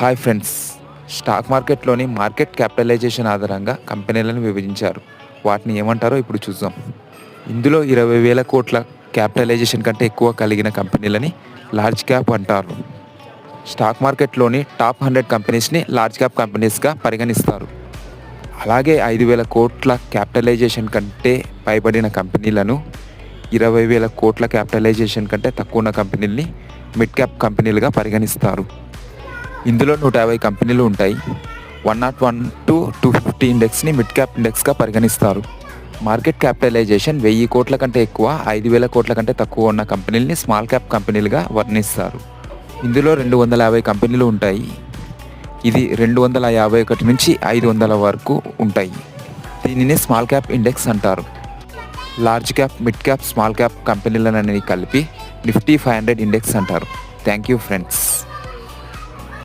Hi friends, stock మార్కెట్లోని market capitalization ఆధారంగా కంపెనీలను విభజించారు. వాటిని ఏమంటారో ఇప్పుడు చూద్దాం. ఇందులో 20,000 కోట్ల క్యాపిటలైజేషన్ కంటే ఎక్కువ కలిగిన కంపెనీలని లార్జ్ క్యాప్ అంటారు. స్టాక్ మార్కెట్లోని టాప్ 100 కంపెనీస్ని లార్జ్ క్యాప్ కంపెనీస్గా పరిగణిస్తారు. అలాగే 5,000 కోట్ల క్యాపిటలైజేషన్ కంటే పైబడిన కంపెనీలను, 20,000 కోట్ల క్యాపిటలైజేషన్ కంటే తక్కువ ఉన్న కంపెనీలని మిడ్ క్యాప్ కంపెనీలుగా పరిగణిస్తారు. ఇందులో 150 కంపెనీలు ఉంటాయి. 101 to 250 ఇండెక్స్ని మిడ్ క్యాప్ ఇండెక్స్గా పరిగణిస్తారు. మార్కెట్ క్యాపిటలైజేషన్ 1000 కోట్ల కంటే ఎక్కువ, 5,000 కోట్ల కంటే తక్కువ ఉన్న కంపెనీలని స్మాల్ క్యాప్ కంపెనీలుగా వర్ణిస్తారు. ఇందులో 250 కంపెనీలు ఉంటాయి. ఇది 251 నుంచి 500 వరకు ఉంటాయి. దీనిని స్మాల్ క్యాప్ ఇండెక్స్ అంటారు. Large cap, mid cap, small cap కంపెనీలన్నీ కలిపి నిఫ్టీ 500 ఇండెక్స్ అంటారు. Thank you friends.